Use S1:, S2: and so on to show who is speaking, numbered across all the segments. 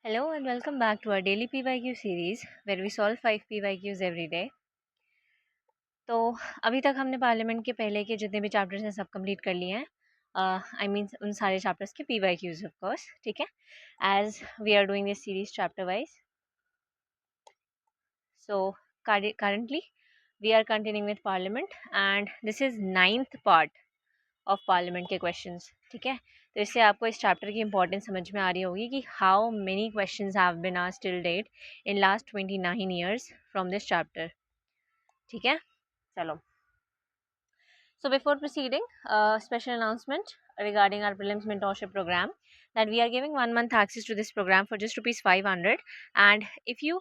S1: Hello and welcome back to our daily PYQ series where we solve 5 PYQs every day. तो अभी तक हमने parliament के पहले के जितने भी चैप्टर्स हैं सब कंप्लीट कर लिए हैं. आई मीन उन सारे चैप्टर्स के PYQs ऑफ कोर्स. ठीक है, as we are doing this series chapter wise. So currently we are continuing with parliament and this is 9th part of parliament के क्वेश्चंस. ठीक है, तो इससे आपको इस चैप्टर की इंपॉर्टेंस समझ में आ रही होगी कि how many questions have been asked till date in last 29 years from this chapter. ठीक है, चलो. So before proceeding, special announcement regarding our prelims mentorship program that we are giving 1 month access to this program for just rupees 500. And if you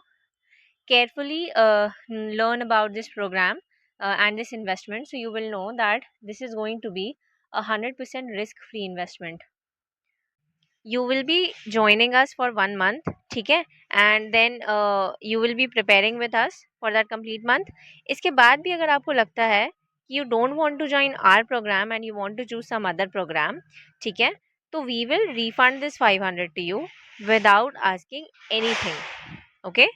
S1: carefully learn about this program and this investment, so you will know that this is going to be 100% risk free investment. You will be joining us for 1 month. ठीक है, and then you will be preparing with us for that complete month. इसके बाद भी अगर आपको लगता है कि you don't want to join our program and you want to choose some other program, ठीक है, तो we will refund this 500 to you without asking anything. Okay,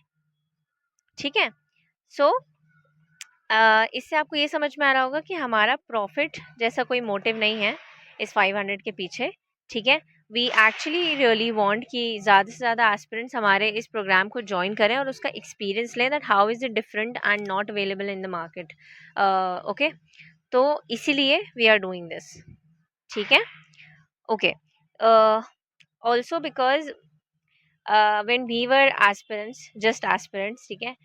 S1: ठीक है. So इससे आपको ये समझ में आ रहा होगा कि हमारा प्रॉफिट जैसा कोई मोटिव नहीं है इस 500 के पीछे. ठीक है, वी एक्चुअली रियली वांट कि ज़्यादा से ज़्यादा एस्पिरेंट्स हमारे इस प्रोग्राम को ज्वाइन करें और उसका एक्सपीरियंस लें that how is it different and not available in the market. Okay, तो इसीलिए वी आर डूइंग दिस. ठीक है, okay. Also because when we were aspirants, just aspirants, ठीक है,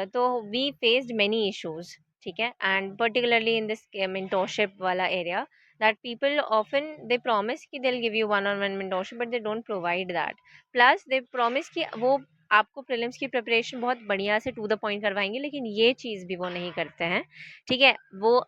S1: तो we faced many issues. ठीक है, and particularly in this mentorship वाला area that people often they promise कि they'll give you one-on-one mentorship but they don't provide that. Plus they promise कि वो आपको प्रीलिम्स की प्रिपरेशन बहुत बढ़िया से टू द पॉइंट करवाएंगे, लेकिन ये चीज़ भी वो नहीं करते हैं. ठीक है, वो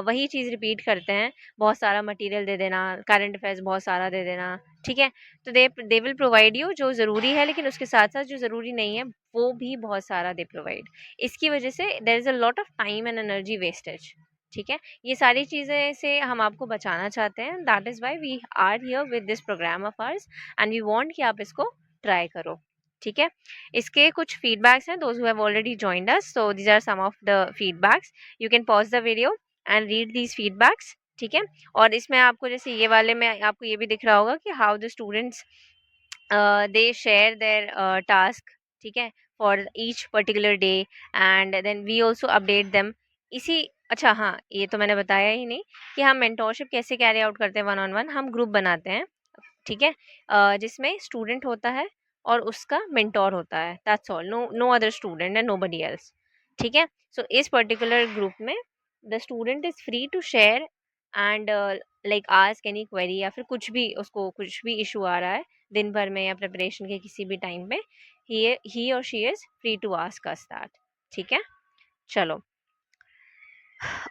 S1: वही चीज़ रिपीट करते हैं, बहुत सारा मटेरियल दे देना, करंट अफेयर्स बहुत सारा दे देना. ठीक है, तो दे विल प्रोवाइड यू जो ज़रूरी है, लेकिन उसके साथ साथ जो ज़रूरी नहीं है वो भी बहुत सारा दे प्रोवाइड. इसकी वजह से there is a lot of time and energy wastage. ठीक है, ये सारी चीज़ें से हम आपको बचाना चाहते हैं. That is why we are here with this program of ours and we want कि आप इसको ट्राई करो. ठीक है, इसके कुछ फीडबैक्स हैं those who have already joined us. So these are some of the feedbacks. You can pause the video and read these feedbacks. ठीक है, और इसमें आपको जैसे ये वाले में आपको ये भी दिख रहा होगा कि how the students they share their task. ठीक है, for each particular day and then we also update them. इसी अच्छा हाँ, ये तो मैंने बताया ही नहीं कि हम मेंटोरशिप कैसे कैरी आउट करते हैं. 1-on-1 हम ग्रुप बनाते हैं. ठीक है, जिसमें स्टूडेंट होता है और उसका मेंटोर होता है. That's all, no other student and nobody else. ठीक है, सो इस पर्टिकुलर ग्रुप में the student is free to share and like ask any query, या फिर कुछ भी उसको कुछ भी इशू आ रहा है दिन भर में या प्रिपरेशन के किसी भी टाइम पे, he or she is free to ask us that. ठीक है, चलो.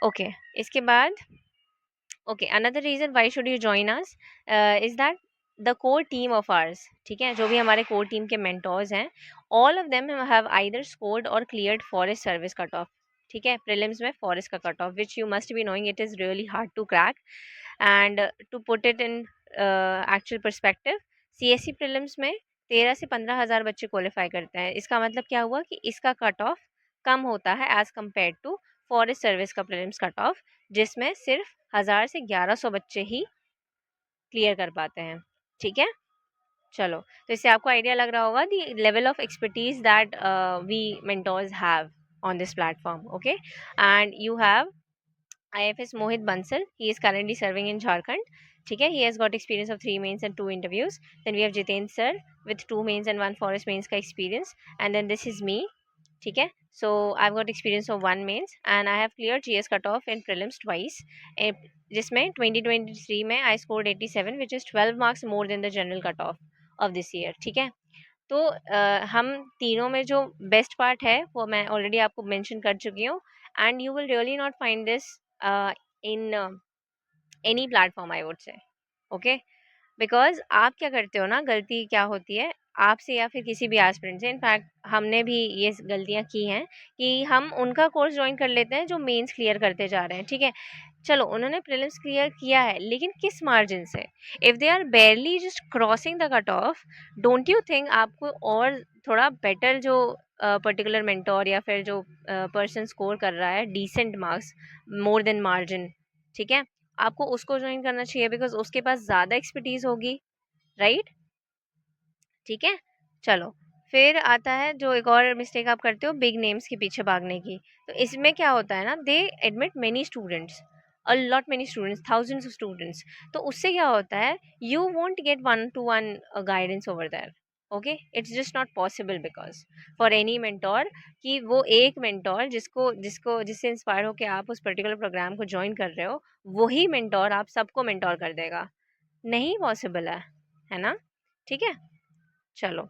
S1: ओके, इसके बाद okay, another reason why should you join us is that the core team of ours. ठीक है, जो भी हमारे कोर टीम के मेंटोर्स हैं, all of them have either scored or cleared forest service cut off. ठीक है, प्रीलिम्स में फॉरेस्ट का cut off which you must be knowing it is really hard to crack. And to put it in actual perspective, CSE prelims में 13 से 15 हज़ार बच्चे qualify करते हैं. इसका मतलब क्या हुआ कि इसका कट ऑफ कम होता है as compare to forest service का प्रीलिम्स कट ऑफ, जिसमें सिर्फ 1000 से 1100 बच्चे ही क्लियर कर पाते हैं. ठीक है, चलो. तो इससे आपको आइडिया लग रहा होगा the level of expertise that we mentors have on this platform. Okay, and you have IFS Mohit Bansal. He is currently serving in Jharkhand. ठीक है, he has got experience of 3 mains and 2 interviews. Then we have Jitendra sir with 2 mains and 1 forest mains का experience. And then this is me. ठीक है, so I've got experience of 1 mains and I have cleared GS cutoff in prelims twice. जिसमें 2023 में I scored 87 which is 12 marks more than the general cutoff of this year. ठीक है, तो हम तीनों में जो बेस्ट पार्ट है वो मैं ऑलरेडी आपको मेंशन कर चुकी हूँ. And you will really not find this in any platform I would say. Okay, because आप क्या करते हो ना, गलती क्या होती है आपसे या फिर किसी भी एस्पिरेंट से, इनफैक्ट हमने भी ये गलतियाँ की हैं कि हम उनका कोर्स ज्वाइन कर लेते हैं जो मेंस क्लियर करते जा रहे हैं. ठीक है, चलो उन्होंने प्रीलिम्स क्लियर किया है, लेकिन किस मार्जिन से? If they are barely just crossing the cut off, don't you think आपको और थोड़ा बेटर जो पर्टिकुलर मेंटोर या फिर जो पर्सन स्कोर कर रहा है decent marks more than margin, ठीक है, आपको उसको ज्वाइन करना चाहिए, बिकॉज उसके पास ज़्यादा एक्सपर्टीज होगी, राइट? ठीक है, चलो। फिर आता है जो एक और मिस्टेक आप करते हो, बिग नेम्स के पीछे भागने की। तो इसमें क्या होता है ना, they admit many students, a lot many students, thousands of students. तो उससे क्या होता है, you won't get one to one guidance over there. Okay, it's just not possible because for any mentor कि वो एक मेंटोर जिसको जिसको जिससे इंस्पायर होकर आप उस पर्टिकुलर प्रोग्राम को ज्वाइन कर रहे हो, वही मेंटोर आप सबको मेंटोर कर देगा। नहीं पॉसिबल है ना? ठीक है, चलो।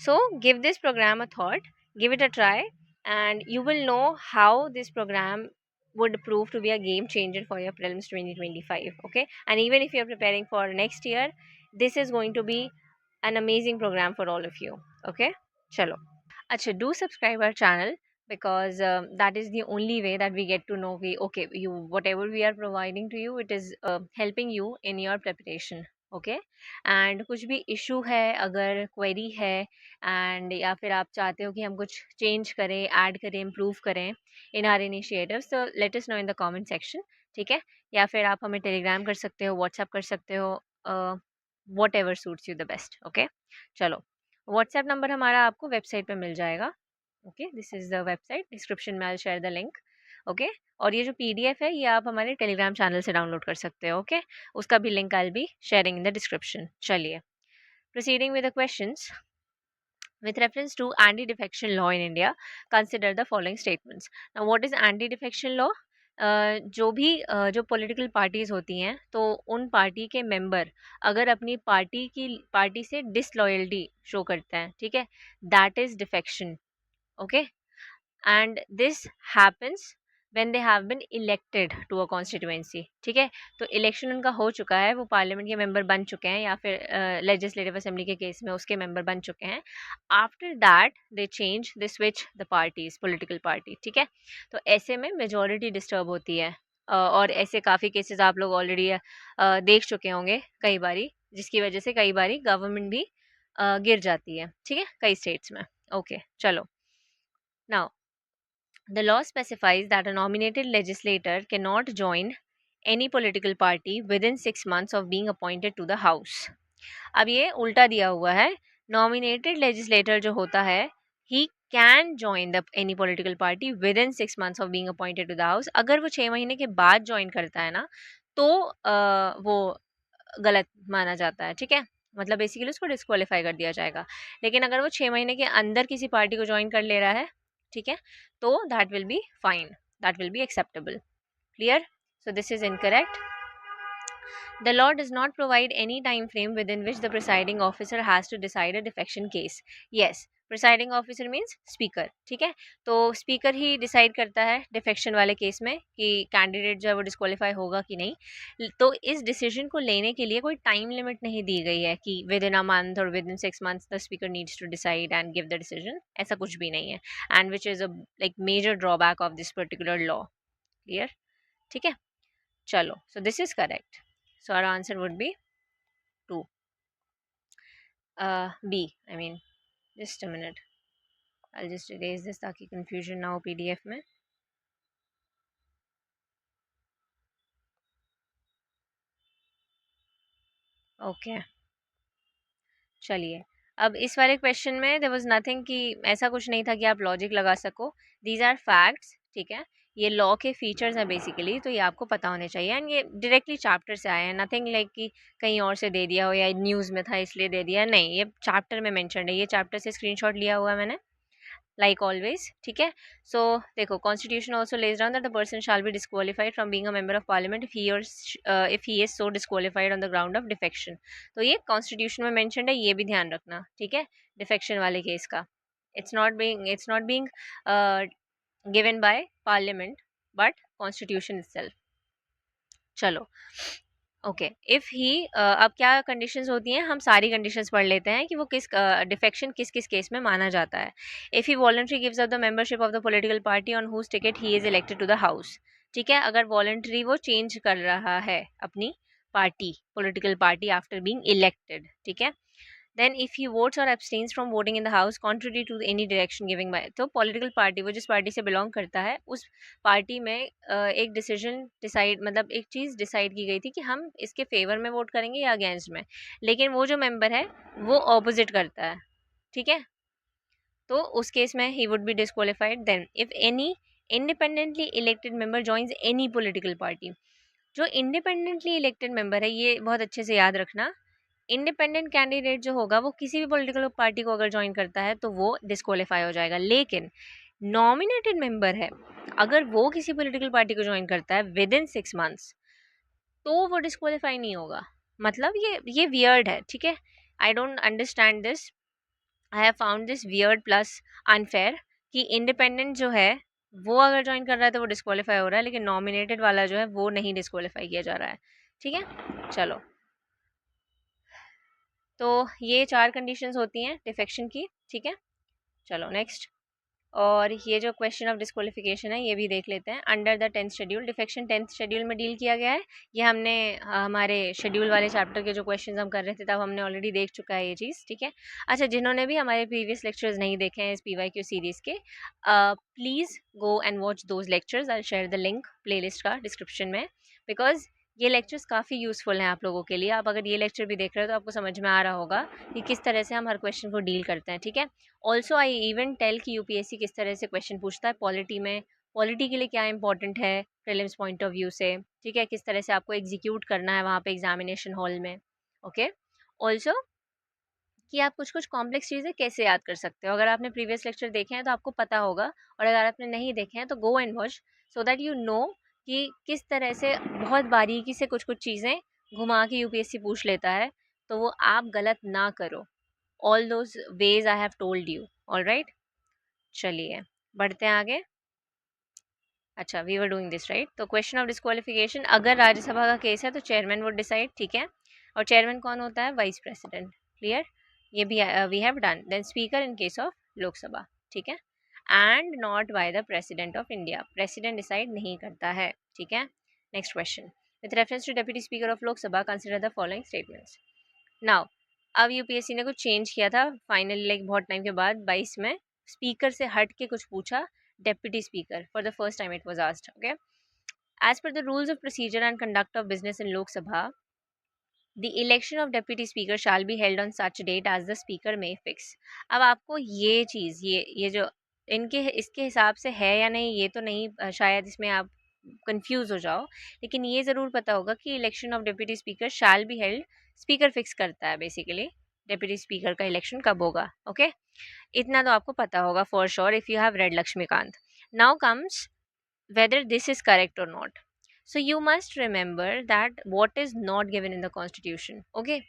S1: So give this program a thought, give it a try, and you will know how this program would prove to be a game changer for your prelims 2025. Okay, and even if you're preparing for next year, this is going to be an amazing program for all of you. Okay, chalo. Acha, do subscribe our channel, because that is the only way that we get to know we okay, you whatever we are providing to you, it is helping you in your preparation. Okay, and कुछ भी issue है, अगर query है and या फिर आप चाहते हो कि हम कुछ चेंज करें, ऐड करें, इम्प्रूव करें इन आर इनिशिएटिव्स, तो let us know in the comment section. ठीक है, या फिर आप हमें टेलीग्राम कर सकते हो, व्हाट्सएप कर सकते हो, whatever suits you the best. Okay, चलो। व्हाट्सएप नंबर हमारा आपको वेबसाइट पे मिल जाएगा। Okay, this is the website, description में I share the link. Okay, और ये जो पीडीएफ है ये आप हमारे टेलीग्राम चैनल से डाउनलोड कर सकते हो। ओके, उसका भी link I be sharing in the description. चलिए, proceeding with the questions. With reference to anti-defection law in India, consider the following statements. Now, what is anti-defection law? जो भी जो पॉलिटिकल पार्टीज होती हैं, तो उन पार्टी के मेंबर अगर अपनी पार्टी से डिसलॉयल्टी शो करते हैं, ठीक है, that is defection. Okay, and this happens when they have been elected to a constituency. ठीक है, तो इलेक्शन उनका हो चुका है, वो पार्लियामेंट के मेंबर बन चुके हैं, या फिर लेजिस्लेटिव असेंबली के केस में उसके मेंबर बन चुके हैं। After that they change, they switch the parties, political party. ठीक है, तो ऐसे में मेजोरिटी डिस्टर्ब होती है, और ऐसे काफ़ी केसेस आप लोग ऑलरेडी देख चुके होंगे कई बारी, जिसकी वजह से कई बारी गवर्नमेंट भी गिर जाती है। ठीक है, कई स्टेट्स में। ओके, चलो। Now, the law specifies that a nominated legislator cannot join any political party within 6 months of being appointed to the House. अब ये उल्टा दिया हुआ है, नॉमिनेटेड लेजिस्लेटर जो होता है, he can join the any political party within 6 months of being appointed to the house. अगर वो 6 महीने के बाद ज्वाइन करता है ना, तो वो गलत माना जाता है। ठीक है, मतलब बेसिकली उसको डिस्क्वालीफाई कर दिया जाएगा। लेकिन अगर वो 6 महीने के अंदर किसी पार्टी को ज्वाइन कर ले रहा है, ठीक है, तो that will be fine, that will be acceptable. Clear? So this is incorrect. The law does not provide any time frame within which the presiding officer has to decide a defection case. Yes, presiding officer means speaker. ठीक है, तो speaker ही decide करता है defection वाले case में कि candidate जो है वो डिस्क्वालीफाई होगा कि नहीं। तो इस डिसीजन को लेने के लिए कोई टाइम लिमिट नहीं दी गई है कि विद इन अ मंथ और within 6 months the speaker needs to decide and give the decision, ऐसा कुछ भी नहीं है। And which is a like major drawback of this particular law. Clear? ठीक है, चलो। So this is correct. So our answer would be 2. B. I mean, just a minute. I'll just erase this ताकि confusion ना हो PDF में. Okay. चलिए, अब इस वाले क्वेश्चन में देयर वाज नथिंग कि ऐसा कुछ नहीं था कि आप लॉजिक लगा सको। These are facts. ठीक है, ये लॉ के फीचर्स हैं बेसिकली, तो ये आपको पता होने चाहिए। एंड ये डायरेक्टली चैप्टर से आए हैं, नथिंग लाइक कि कहीं और से दे दिया हो या न्यूज़ में था इसलिए दे दिया, नहीं, ये चैप्टर में मेंशन है। ये चैप्टर से स्क्रीनशॉट लिया हुआ है मैंने, like always. ठीक है, so देखो, constitution also lays down that the person shall be disqualified from being a member of parliament if he is so disqualified on the ground of defection. तो ये constitution में mentioned है, ये भी ध्यान रखना। ठीक है, defection वाले केस का, it's not being given by parliament but constitution itself. चलो, ओके, इफ़ ही अब क्या कंडीशंस होती हैं, हम सारी कंडीशंस पढ़ लेते हैं कि वो किस डिफेक्शन किस किस केस में माना जाता है। If he voluntary gives up the membership of the political party on whose ticket he is elected to the house, ठीक है, अगर वॉलंटरी वो चेंज कर रहा है अपनी party, political party after being elected, ठीक है। देन इफ ही वोट्स और abstains from voting in the house contrary to any direction giving by, तो पॉलिटिकल पार्टी, वो जिस पार्टी से बिलोंग करता है, उस पार्टी में एक डिसीजन डिसाइड, मतलब एक चीज़ डिसाइड की गई थी कि हम इसके फेवर में वोट करेंगे या अगेंस्ट में, लेकिन वो जो मेंबर है वो ऑपोजिट करता है, ठीक है, तो उस केस में he would be disqualified. Then if any independently elected member joins any political party, जो इंडिपेंडेंटली इलेक्टेड मेंबर है, ये बहुत अच्छे से याद रखना, इंडिपेंडेंट कैंडिडेट जो होगा वो किसी भी पॉलिटिकल पार्टी को अगर ज्वाइन करता है तो वो डिस्क्वालीफाई हो जाएगा, लेकिन नॉमिनेटेड मेंबर है, अगर वो किसी पॉलिटिकल पार्टी को ज्वाइन करता है विद इन 6 मंथ्स, तो वो डिस्क्वालीफाई नहीं होगा। मतलब ये वियर्ड है, ठीक है, I don't understand this, I have found this weird plus unfair, कि इंडिपेंडेंट जो है वो अगर ज्वाइन कर रहा है तो वो डिस्क्वालीफाई हो रहा है, लेकिन नॉमिनेटेड वाला जो है वो नहीं डिस्क्वालीफाई किया जा रहा है, ठीक है। चलो, तो ये 4 कंडीशंस होती हैं डिफेक्शन की, ठीक है। चलो नेक्स्ट, और ये जो क्वेश्चन ऑफ डिस्क्वालिफिकेशन है ये भी देख लेते हैं। Under the 10th schedule, defection 10th schedule में डील किया गया है। ये हमने हमारे शेड्यूल वाले चैप्टर के जो क्वेश्चंस हम कर रहे थे तब हमने ऑलरेडी देख चुका है ये चीज़, ठीक है। अच्छा, जिन्होंने भी हमारे प्रीवियस लेक्चर्स नहीं देखे हैं इस PYQ सीरीज़ के, please go and watch those lectures, I share the link playlist का डिस्क्रिप्शन में, बिकॉज ये लेक्चर्स काफ़ी यूज़फुल हैं आप लोगों के लिए। आप अगर ये लेक्चर भी देख रहे हो तो आपको समझ में आ रहा होगा कि किस तरह से हम हर क्वेश्चन को डील करते हैं, ठीक है। ऑल्सो आई इवन टेल कि UPSC किस तरह से क्वेश्चन पूछता है पॉलिटी में, पॉलिटी के लिए क्या इंपॉर्टेंट है प्रीलिम्स पॉइंट ऑफ व्यू से, ठीक है, किस तरह से आपको एग्जीक्यूट करना है वहाँ पे एग्जामिनेशन हॉल में, ओके। ऑल्सो कि आप कुछ कुछ कॉम्प्लेक्स चीज़ें कैसे याद कर सकते हो, अगर आपने प्रीवियस लेक्चर देखे हैं तो आपको पता होगा, और अगर आपने नहीं देखे हैं तो go and watch, so that you know कि किस तरह से बहुत बारीकी से कुछ कुछ चीज़ें घुमा के UPSC पूछ लेता है, तो वो आप गलत ना करो। All those ways I have told you, all right. चलिए बढ़ते हैं आगे। अच्छा, we were doing this right. तो क्वेश्चन ऑफ डिस्क्वालिफिकेशन, अगर राज्यसभा का केस है तो चेयरमैन वुड डिसाइड, ठीक है, और चेयरमैन कौन होता है? वाइस प्रेसिडेंट, क्लियर, ये भी we have done. Then speaker in case of Lok Sabha, ठीक है, and not by the president of India, president decide नहीं करता है, ठीक है। Next question, with reference to deputy speaker of Lok Sabha consider the following statements. Now, अब UPSC ने कुछ चेंज किया था फाइनली, लाइक बहुत टाइम के बाद 22 में स्पीकर से हट के कुछ पूछा, deputy speaker for the first time it was asked, okay. As per the rules of procedure and conduct of business in Lok Sabha, the election of deputy speaker shall be held on such date as the speaker may fix. अब आपको ये चीज़, ये जो इनके इसके हिसाब से है या नहीं ये तो नहीं, शायद इसमें आप कंफ्यूज हो जाओ, लेकिन ये ज़रूर पता होगा कि election of deputy speaker shall be held, speaker fix करता है बेसिकली डेप्यूटी स्पीकर का इलेक्शन कब होगा, ओके। इतना तो आपको पता होगा for sure if you have read Laxmikanth. Now comes whether this is correct or not. So you must remember that what is not given in the constitution, okay,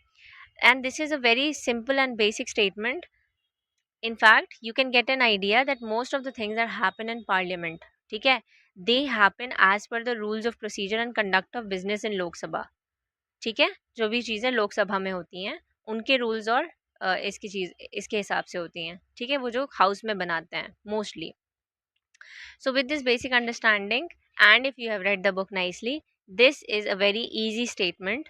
S1: and this is a very simple and basic statement. In fact, you can get an idea that most of the things that happen in parliament, ठीक है, they happen as per the rules of procedure and conduct of business in lok sabha, ठीक है, जो भी चीज़ें लोकसभा में होती हैं उनके रूल्स और इसके हिसाब से होती हैं, ठीक है, वो जो हाउस में बनाते हैं mostly. So with this basic understanding, and if you have read the book nicely, this is a very easy statement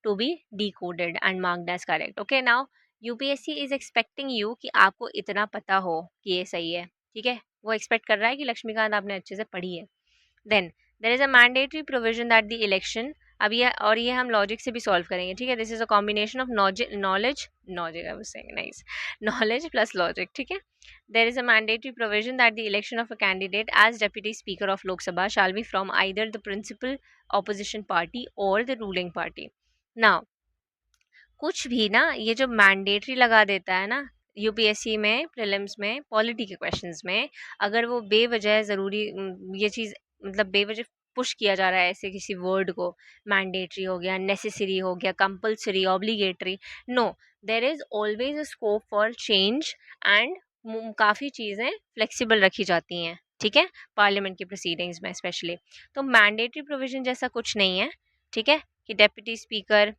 S1: to be decoded and marked as correct. Okay, now UPSC is expecting you कि आपको इतना पता हो कि ये सही है, ठीक है, वो एक्सपेक्ट कर रहा है कि लक्ष्मीकांत आपने अच्छे से पढ़ी है। Then there is a mandatory provision that the election, अब ये हम लॉजिक से भी सॉल्व करेंगे, ठीक है, this is a combination of knowledge knowledge I was saying nice knowledge plus logic, ठीक है। There is a mandatory provision that the election of a candidate as deputy speaker of Lok Sabha shall be from either the principal opposition party और the ruling party. Now कुछ भी ना ये जो mandatory लगा देता है ना UPSC में प्रीलिम्स में पॉलिटी के क्वेश्चंस में, अगर वो बेवजह ज़रूरी ये चीज़, मतलब बेवजह पुश किया जा रहा है ऐसे किसी वर्ड को, मैंडेटरी हो गया, नेसेसरी हो गया, compulsory, obligatory, no, there is always a scope for change, and काफ़ी चीज़ें फ्लेक्सिबल रखी जाती हैं, ठीक है, पार्लियामेंट की प्रोसीडिंग्स में स्पेशली। तो मैंडेटरी प्रोविजन जैसा कुछ नहीं है, ठीक है, कि डेप्यूटी स्पीकर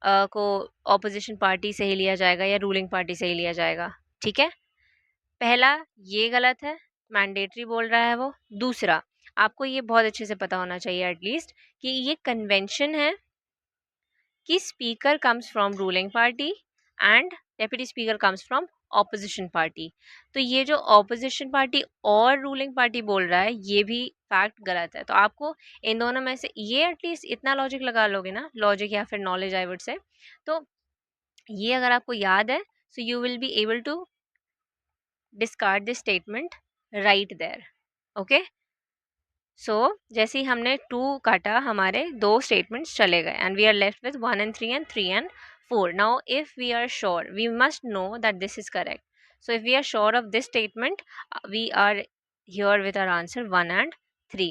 S1: को ऑपोजिशन पार्टी से ही लिया जाएगा या रूलिंग पार्टी से ही लिया जाएगा, ठीक है। पहला ये गलत है, मैंडेटरी बोल रहा है वो। दूसरा, आपको ये बहुत अच्छे से पता होना चाहिए एटलीस्ट कि ये कन्वेंशन है कि speaker comes from ruling party and deputy speaker comes from opposition party. तो ये जो ऑपोजिशन पार्टी और रूलिंग पार्टी बोल रहा है ये भी फैक्ट गलत है। तो आपको इन दोनों में से ये एटलीस्ट इतना लॉजिक लगा लोगे ना, लॉजिक या फिर नॉलेज आई वुड से, तो ये अगर आपको याद है so you will be able to discard this statement right there. Okay, so जैसे ही हमने 2 काटा हमारे 2 स्टेटमेंट्स चले गए and we are left with 1 and 3 and 3 and 4. Now if we are sure, we must know that this is correct. So if we are sure of this statement, we are here with our answer 1 and 3.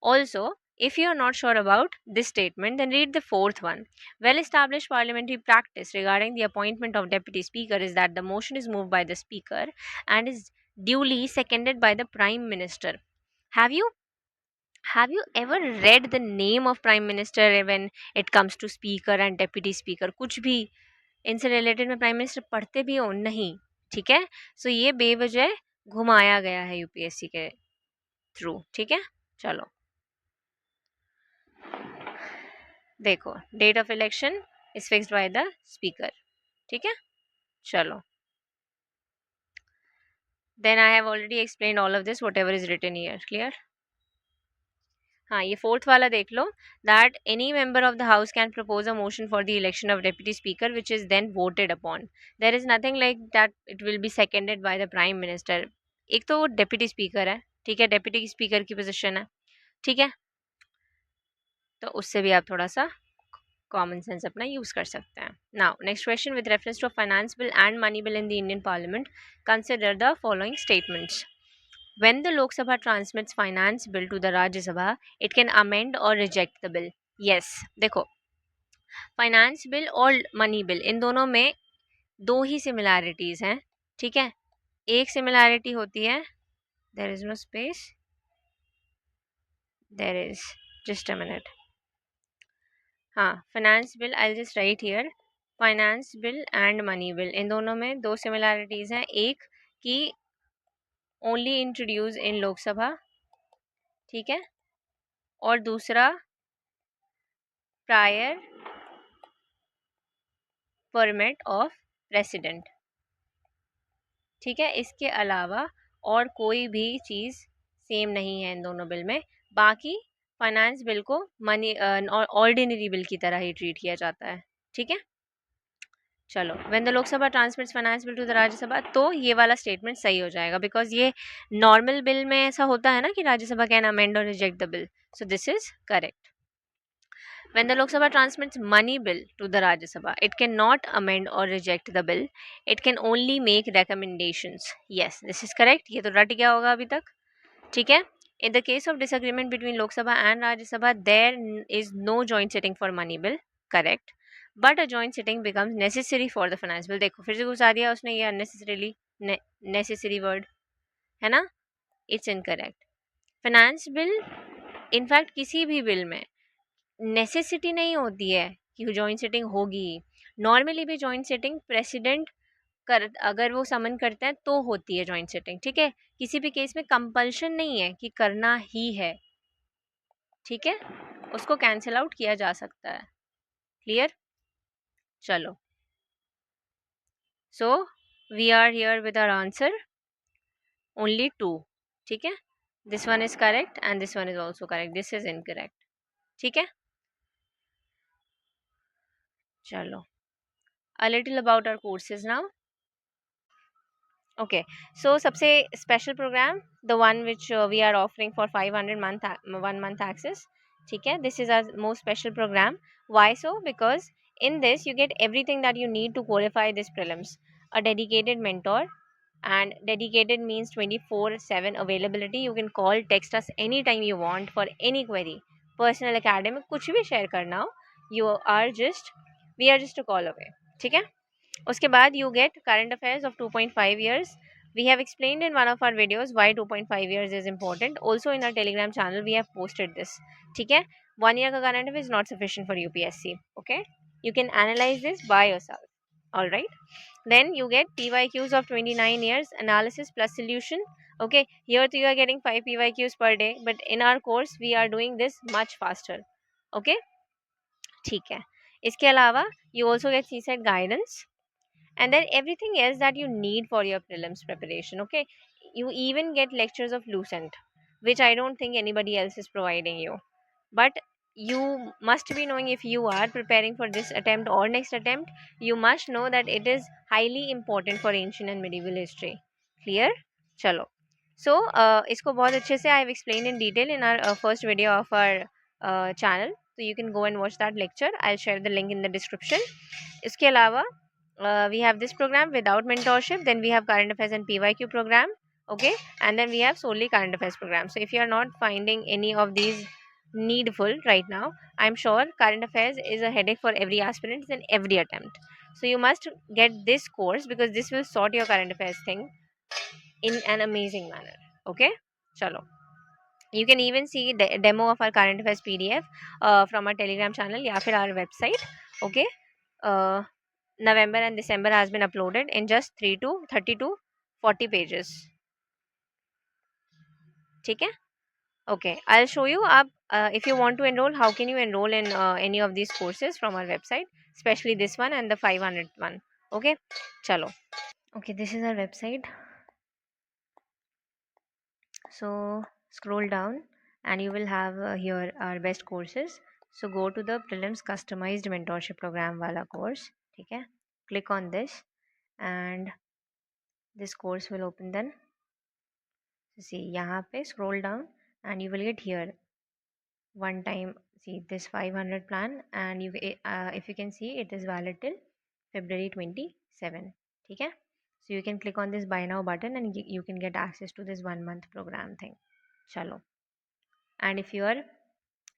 S1: Also, if you are not sure about this statement, then read the fourth one. Well established parliamentary practice regarding the appointment of deputy speaker is that the motion is moved by the speaker and is duly seconded by the prime minister. Have you ever read the name of prime minister when it comes to speaker and deputy speaker? कुछ भी इनसे related में prime minister पढ़ते भी हो नहीं, ठीक है। सो ये बेवजह घुमाया गया है यूपीएससी के थ्रू, ठीक है। चलो देखो, date of election is fixed by the speaker, ठीक है। चलो, then I have already explained all of this, whatever is written here, clear. हाँ, ये फोर्थ वाला देख लो, that any member of the house can propose a motion for the election of deputy speaker which is then voted upon. There is nothing like that it will be seconded by the prime minister. एक तो वो deputy speaker है, ठीक है, deputy speaker की position है, ठीक है। तो उससे भी आप थोड़ा सा कॉमन सेंस अपना यूज कर सकते हैं। Now next question, with reference to finance bill and money bill in the Indian parliament, consider the following statements. When the Lok Sabha transmits finance bill to the Rajya Sabha, it can amend or reject the bill. Yes, देखो, finance bill और money bill इन दोनों में 2 ही similarities हैं, ठीक है। एक similarity होती है, there is no space, there is, just a minute, हाँ, finance bill, I just write here, finance bill and money bill इन दोनों में 2 सिमिलैरिटीज हैं। एक कि ओनली इंट्रोड्यूस इन लोकसभा, ठीक है, और दूसरा प्रायर परमिट ऑफ प्रेसिडेंट, ठीक है। इसके अलावा और कोई भी चीज़ सेम नहीं है इन दोनों बिल में। बाकी फाइनेंस बिल को मनी ऑर्डिनरी बिल की तरह ही ट्रीट किया जाता है, ठीक है। चलो, when the Lok Sabha transmits finance bill to the Rajya Sabha, तो ये वाला स्टेटमेंट सही हो जाएगा, बिकॉज ये नॉर्मल बिल में ऐसा होता है ना कि राज्यसभा कैन अमेंड और reject the bill, so this is correct. When the Lok Sabha transmits money bill to the Rajya Sabha, it cannot amend or reject the bill. It can only make recommendations. Yes, this is correct. ये तो रट गया होगा अभी तक, ठीक है। In the case of disagreement between Lok Sabha and Rajya Sabha, there is no joint sitting for money bill. Correct. But a joint sitting becomes necessary for the finance bill. देखो फिर से घुसा दिया उसने ये unnecessarily necessary word, है ना। It's incorrect. Finance bill, in fact किसी भी बिल में नेसेसिटी नहीं होती है कि जॉइंट सिटिंग होगी। नॉर्मली भी जॉइंट सिटिंग प्रेसिडेंट कर, अगर वो समन करते हैं तो होती है जॉइंट सिटिंग, ठीक है। किसी भी केस में कंपल्शन नहीं है कि करना ही है, ठीक है, उसको कैंसिल आउट किया जा सकता है, क्लियर। चलो, so we are here with our answer only 2, ठीक है। This one is correct and this one is also correct, this is incorrect, ठीक है। चलो, a little about our courses now. Okay, so सबसे special program, the one which we are offering for 500 month 1 month access, ठीक है, this is our most special program. Why so? Because in this you get everything that you need to qualify this prelims. A dedicated mentor, and dedicated means 24/7 availability. You can call, text us anytime you want for any query, personal, academic, कुछ भी share करना हो, you are just, we are just a call away, ठीक है। उसके बाद you get current affairs of 2.5 years. We have explained in one of our videos why 2.5 years is important. Also in our telegram channel we have posted this, ठीक है। 1 year का current affair is not sufficient for UPSC, okay, you can analyze this by yourself. All right. Then you get PYQs of 29 years, analysis plus solution. Okay, here you are getting 5 PYQs per day, but in our course we are doing this much faster. Okay, ठीक है. इसके अलावा you also get CSET guidance, and then everything else that you need for your prelims preparation. Okay, you even get lectures of Lucent, which I don't think anybody else is providing you. But you must be knowing, if you are preparing for this attempt or next attempt, you must know that it is highly important for ancient and medieval history. Clear? Chalo. So इसको बहुत अच्छे से I have explained in detail in our first video of our channel, so you can go and watch that lecture. I'll share the link in the description. इसके अलावा we have this program without mentorship, then we have current affairs and PYQ program. Okay, and then we have solely current affairs program. So if you are not finding any of these needful right now, I'm sure current affairs is a headache for every aspirant in every attempt. So you must get this course, because this will sort your current affairs thing in an amazing manner. Okay, chalo. You can even see the demo of our current affairs PDF from our Telegram channel या फिर our website. Okay, uh, November and December has been uploaded in just 3 to 30 to 40 pages. ठीक है? Okay, I'll show you up if you want to enroll, how can you enroll in any of these courses from our website, especially this one and the 500 one. Okay, chalo. Okay, this is our website. So scroll down and you will have here our best courses. So go to the prelims customized mentorship program wala course. Okay, click on this and this course will open. Then see यहाँ पे scroll down and you will get here one time, see this 500 plan, and you if you can see, it is valid till February 27. ठीक है? So you can click on this buy now button and you can get access to this 1 month program thing. Chalo. And if you are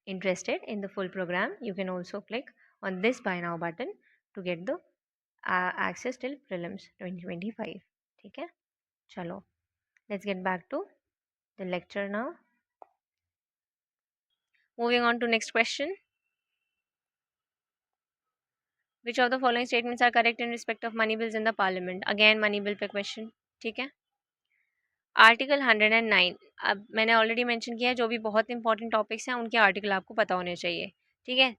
S1: interested in the full program, you can also click on this buy now button to get the access till prelims 2025. ठीक है? Chalo. Let's get back to the lecture now. Moving on to next question. Which of the following statements are correct in respect of money bills in the parliament? Again money bill पे question. ठीक है? Article 109, अब मैंने already mention किया है, जो भी बहुत इंपॉर्टेंट टॉपिक्स हैं उनके आर्टिकल आपको पता होने चाहिए. ठीक है?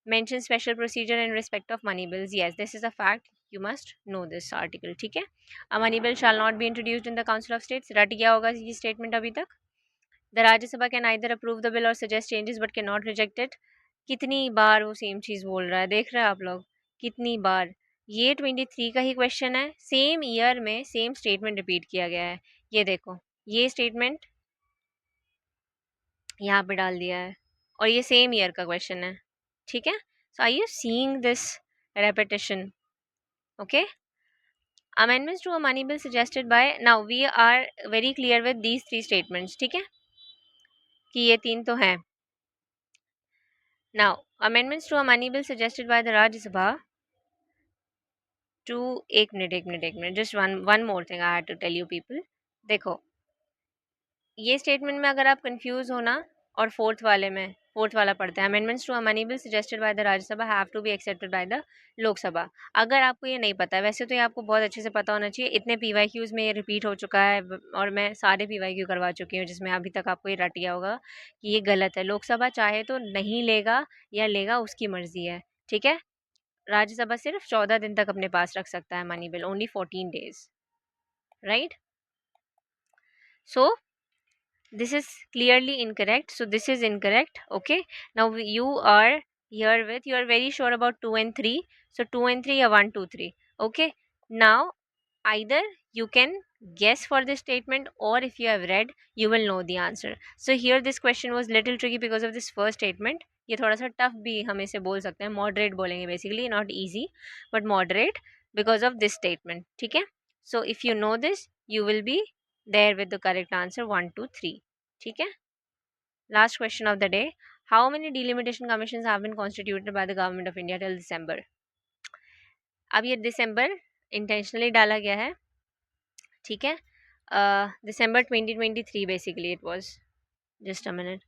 S1: Mention special procedure in respect of money bills. Yes, this is a fact, you must know this article. ठीक है? A money bill shall not be introduced in the council of states. रट गया होगा ये स्टेटमेंट अभी तक. The Rajya Sabha can either approve the bill or suggest changes but can not reject it. कितनी बार वो सेम चीज़ बोल रहा है, देख रहे हैं आप लोग कितनी बार. ये 23 का ही क्वेश्चन है, सेम ईयर में सेम स्टेटमेंट रिपीट किया गया है. ये देखो, ये स्टेटमेंट यहाँ पे डाल दिया है और ये सेम ईयर का क्वेश्चन है. ठीक है? So are you seeing this repetition? Okay, amendments to a money bill suggested by, now we are very clear with these three statements. ठीक है कि ये तीन तो हैं. Now amendments to a money bill suggested by the Rajya Sabha to एक minute just one more thing I had to tell you people. देखो, ये स्टेटमेंट में अगर आप कंफ्यूज हो ना, और फोर्थ वाला पढ़ते हैं, amendments to a money bill suggested by the Rajya Sabha have to be accepted by the Lok Sabha. अगर आपको ये नहीं पता है, वैसे तो ये आपको बहुत अच्छे से पता होना चाहिए, इतने पीवाईक्यूज में ये रिपीट हो चुका है और मैं सारे पीवाईक्यू करवा चुकी हूँ जिसमें अभी तक आपको ये रट गया होगा कि ये गलत है. लोकसभा चाहे तो नहीं लेगा या लेगा, उसकी मर्जी है. ठीक है? राज्यसभा सिर्फ 14 दिन तक अपने पास रख सकता है money bill, only 14 days. Right? So this is clearly incorrect, so this is incorrect. Okay, now you are here with, you are very sure about 2 and 3, so 2 and 3 are 1 2 3. Okay, now either you can guess for this statement, or if you have read you will know the answer. So here this question was little tricky because of this first statement. ये थोड़ा सा tough भी हम इसे बोल सकते हैं, moderate बोलेंगे basically, not easy but moderate because of this statement. ठीक है? So if you know this you will be there with the correct answer 1 2 3. ठीक है? Last question of the day. How many delimitation commissions have been constituted by the government of India till December? अब ये दिसंबर intentionally डाला गया है. ठीक है? दिसंबर 2023 basically it was. Just a minute,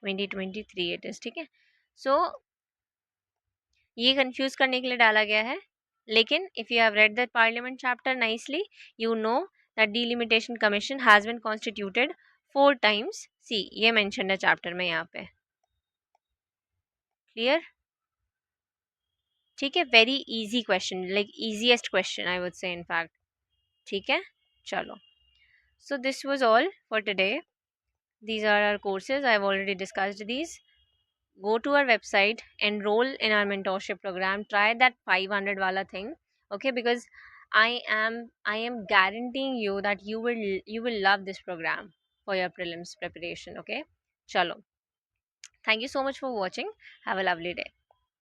S1: 2023 it is. ठीक है? सो ये कंफ्यूज करने के लिए डाला गया है, लेकिन if you have read the parliament chapter nicely, you know that delimitation commission has been constituted 4 times। See ये मेंशन है चैप्टर में यहाँ पे। क्लियर? ठीक है, very easy question, like easiest question I would say in fact. ठीक है, चलो। So this was all for today. These are our courses. I've already discussed these. Go to our website, enroll in our mentorship program, try that 500 wala thing, okay? Because I am guaranteeing you that you will love this program for your prelims preparation, okay? Chalo. Thank you so much for watching. Have a lovely day.